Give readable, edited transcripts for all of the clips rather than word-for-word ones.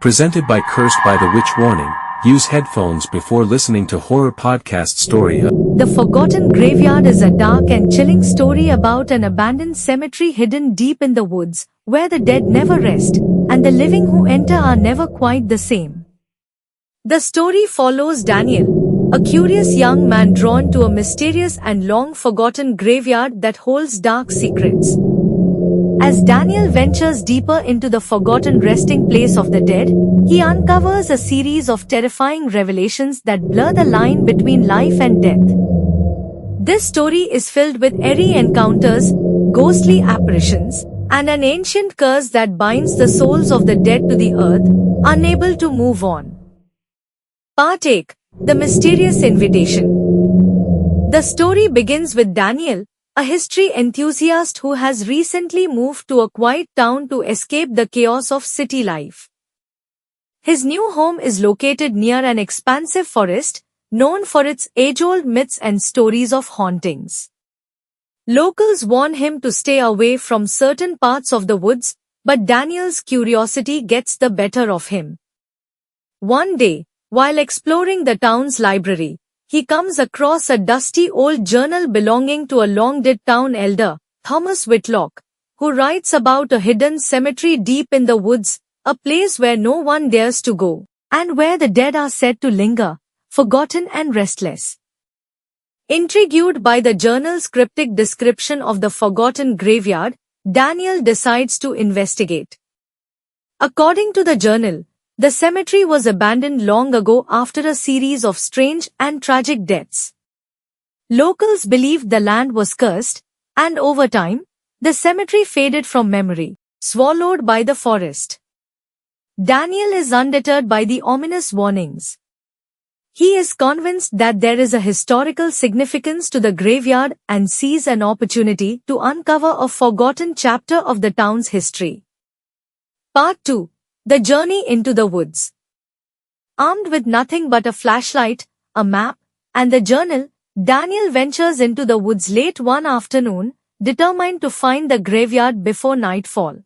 Presented by Cursed by the Witch. Warning, use headphones before listening to horror podcast story. The Forgotten Graveyard is a dark and chilling story about an abandoned cemetery hidden deep in the woods, where the dead never rest, and the living who enter are never quite the same. The story follows Daniel, a curious young man drawn to a mysterious and long-forgotten graveyard that holds dark secrets. As Daniel ventures deeper into the forgotten resting place of the dead, he uncovers a series of terrifying revelations that blur the line between life and death. This story is filled with eerie encounters, ghostly apparitions, and an ancient curse that binds the souls of the dead to the earth, unable to move on. Part 8. The Mysterious Invitation. The story begins with Daniel, a history enthusiast who has recently moved to a quiet town to escape the chaos of city life. His new home is located near an expansive forest, known for its age-old myths and stories of hauntings. Locals warn him to stay away from certain parts of the woods, but Daniel's curiosity gets the better of him. One day, while exploring the town's library, he comes across a dusty old journal belonging to a long-dead town elder, Thomas Whitlock, who writes about a hidden cemetery deep in the woods, a place where no one dares to go, and where the dead are said to linger, forgotten and restless. Intrigued by the journal's cryptic description of the forgotten graveyard, Daniel decides to investigate. According to the journal, the cemetery was abandoned long ago after a series of strange and tragic deaths. Locals believed the land was cursed, and over time, the cemetery faded from memory, swallowed by the forest. Daniel is undeterred by the ominous warnings. He is convinced that there is a historical significance to the graveyard and sees an opportunity to uncover a forgotten chapter of the town's history. Part 2. The Journey into the Woods. Armed with nothing but a flashlight, a map, and the journal, Daniel ventures into the woods late one afternoon, determined to find the graveyard before nightfall.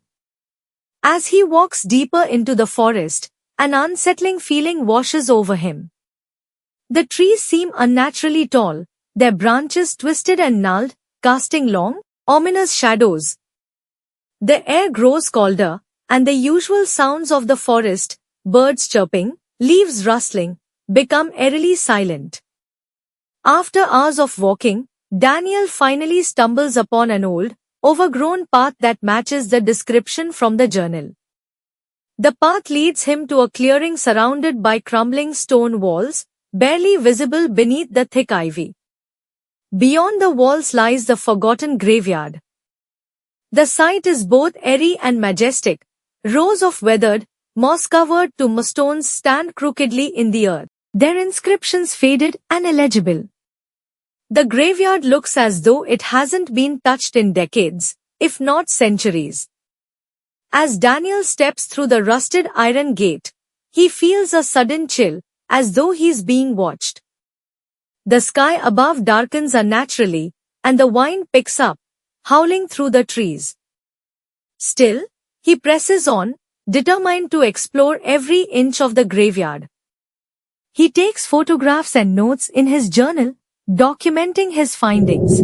As he walks deeper into the forest, an unsettling feeling washes over him. The trees seem unnaturally tall, their branches twisted and gnarled, casting long, ominous shadows. The air grows colder, and the usual sounds of the forest, birds chirping, leaves rustling, become eerily silent. After hours of walking, Daniel finally stumbles upon an old, overgrown path that matches the description from the journal. The path leads him to a clearing surrounded by crumbling stone walls, barely visible beneath the thick ivy. Beyond the walls lies the forgotten graveyard. The sight is both eerie and majestic. Rows of weathered, moss-covered tombstones stand crookedly in the earth, their inscriptions faded and illegible. The graveyard looks as though it hasn't been touched in decades, if not centuries. As Daniel steps through the rusted iron gate, he feels a sudden chill, as though he's being watched. The sky above darkens unnaturally, and the wind picks up, howling through the trees. Still, he presses on, determined to explore every inch of the graveyard. He takes photographs and notes in his journal, documenting his findings.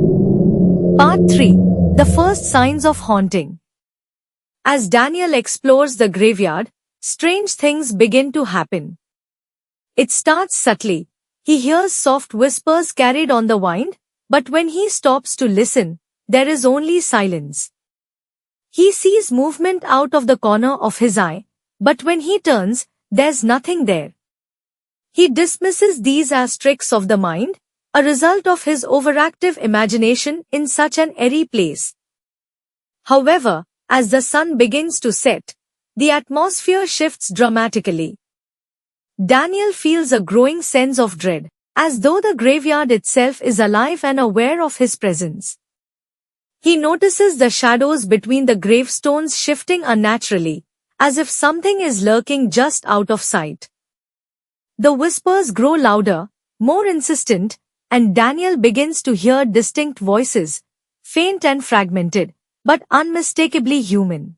Part 3. The First Signs of Haunting. As Daniel explores the graveyard, strange things begin to happen. It starts subtly. He hears soft whispers carried on the wind, but when he stops to listen, there is only silence. He sees movement out of the corner of his eye, but when he turns, there's nothing there. He dismisses these as tricks of the mind, a result of his overactive imagination in such an eerie place. However, as the sun begins to set, the atmosphere shifts dramatically. Daniel feels a growing sense of dread, as though the graveyard itself is alive and aware of his presence. He notices the shadows between the gravestones shifting unnaturally, as if something is lurking just out of sight. The whispers grow louder, more insistent, and Daniel begins to hear distinct voices, faint and fragmented, but unmistakably human.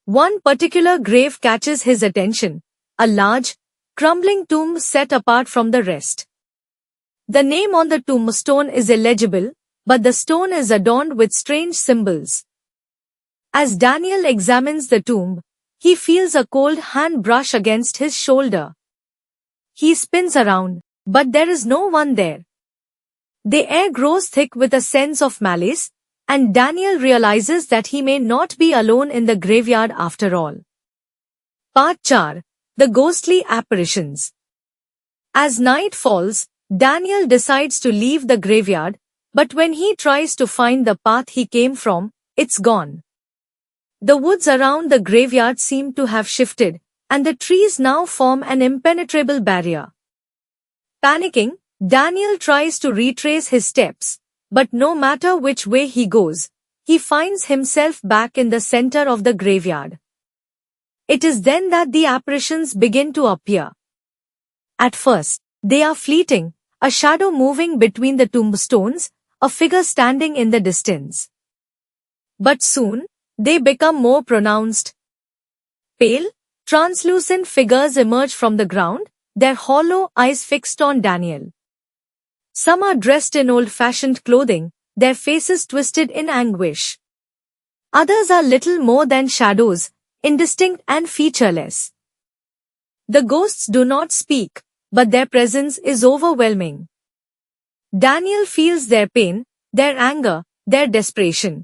One particular grave catches his attention, a large, crumbling tomb set apart from the rest. The name on the tombstone is illegible, but the stone is adorned with strange symbols. As Daniel examines the tomb, he feels a cold hand brush against his shoulder. He spins around, but there is no one there. The air grows thick with a sense of malice, and Daniel realizes that he may not be alone in the graveyard after all. Part 4. The Ghostly Apparitions. As night falls, Daniel decides to leave the graveyard, but when he tries to find the path he came from, it's gone. The woods around the graveyard seem to have shifted, and the trees now form an impenetrable barrier. Panicking, Daniel tries to retrace his steps, but no matter which way he goes, he finds himself back in the center of the graveyard. It is then that the apparitions begin to appear. At first, they are fleeting, a shadow moving between the tombstones, a figure standing in the distance. But soon, they become more pronounced. Pale, translucent figures emerge from the ground, their hollow eyes fixed on Daniel. Some are dressed in old-fashioned clothing, their faces twisted in anguish. Others are little more than shadows, indistinct and featureless. The ghosts do not speak, but their presence is overwhelming. Daniel feels their pain, their anger, their desperation.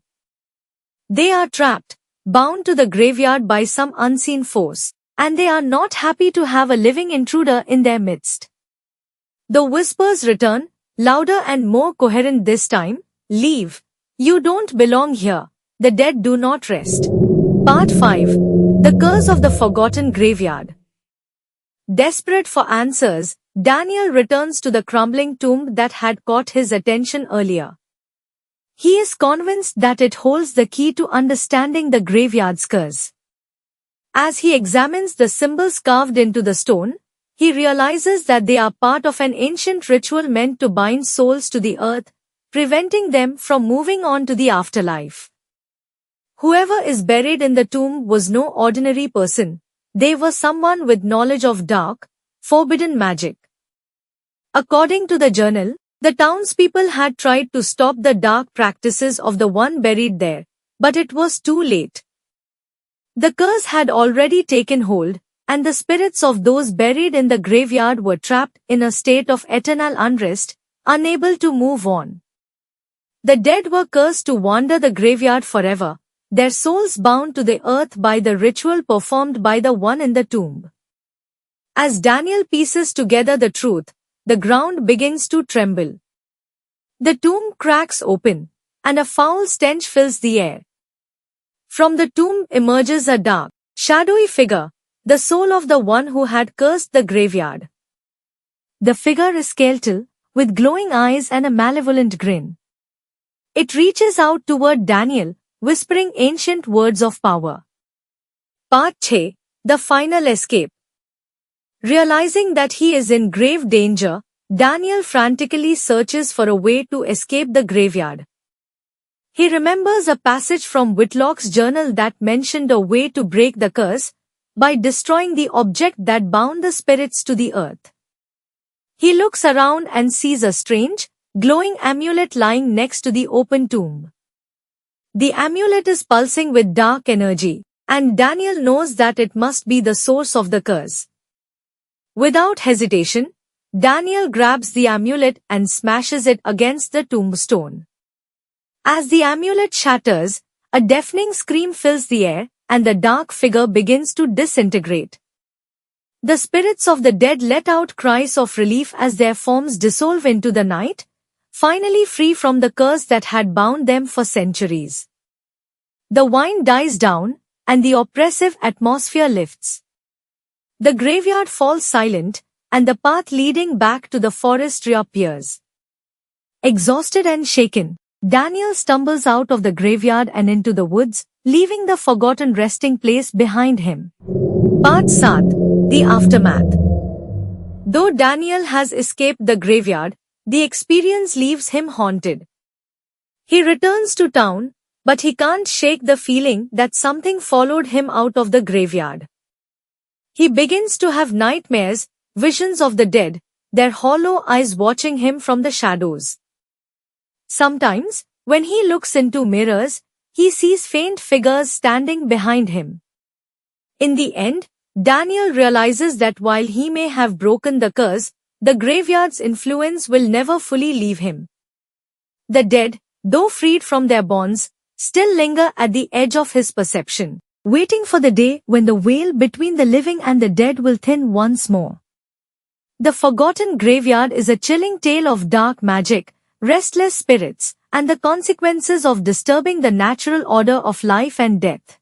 They are trapped, bound to the graveyard by some unseen force, and they are not happy to have a living intruder in their midst. The whispers return, louder and more coherent this time. Leave. You don't belong here. The dead do not rest. Part 5. The Curse of the Forgotten Graveyard. Desperate for answers, Daniel returns to the crumbling tomb that had caught his attention earlier. He is convinced that it holds the key to understanding the graveyard's curse. As he examines the symbols carved into the stone, he realizes that they are part of an ancient ritual meant to bind souls to the earth, preventing them from moving on to the afterlife. Whoever is buried in the tomb was no ordinary person. They were someone with knowledge of dark, forbidden magic. According to the journal, the townspeople had tried to stop the dark practices of the one buried there, but it was too late. The curse had already taken hold, and the spirits of those buried in the graveyard were trapped in a state of eternal unrest, unable to move on. The dead were cursed to wander the graveyard forever, their souls bound to the earth by the ritual performed by the one in the tomb. As Daniel pieces together the truth, the ground begins to tremble. The tomb cracks open, and a foul stench fills the air. From the tomb emerges a dark, shadowy figure, the soul of the one who had cursed the graveyard. The figure is skeletal, with glowing eyes and a malevolent grin. It reaches out toward Daniel, whispering ancient words of power. Part 6. The Final Escape. Realizing that he is in grave danger, Daniel frantically searches for a way to escape the graveyard. He remembers a passage from Whitlock's journal that mentioned a way to break the curse, by destroying the object that bound the spirits to the earth. He looks around and sees a strange, glowing amulet lying next to the open tomb. The amulet is pulsing with dark energy, and Daniel knows that it must be the source of the curse. Without hesitation, Daniel grabs the amulet and smashes it against the tombstone. As the amulet shatters, a deafening scream fills the air, and the dark figure begins to disintegrate. The spirits of the dead let out cries of relief as their forms dissolve into the night, finally free from the curse that had bound them for centuries. The wine dies down, and the oppressive atmosphere lifts. The graveyard falls silent, and the path leading back to the forest reappears. Exhausted and shaken, Daniel stumbles out of the graveyard and into the woods, leaving the forgotten resting place behind him. Part 7. The Aftermath. Though Daniel has escaped the graveyard, the experience leaves him haunted. He returns to town, But he can't shake the feeling that something followed him out of the graveyard. He begins to have nightmares, visions of the dead, their hollow eyes watching him from the shadows. Sometimes, when he looks into mirrors, he sees faint figures standing behind him. In the end, Daniel realizes that while he may have broken the curse, the graveyard's influence will never fully leave him. The dead, though freed from their bonds, still linger at the edge of his perception, waiting for the day when the veil between the living and the dead will thin once more. The Forgotten Graveyard is a chilling tale of dark magic, restless spirits, and the consequences of disturbing the natural order of life and death.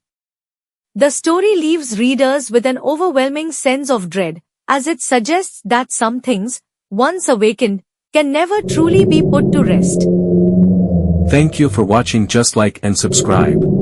The story leaves readers with an overwhelming sense of dread, as it suggests that some things, once awakened, can never truly be put to rest. Thank you for watching. Just like and subscribe.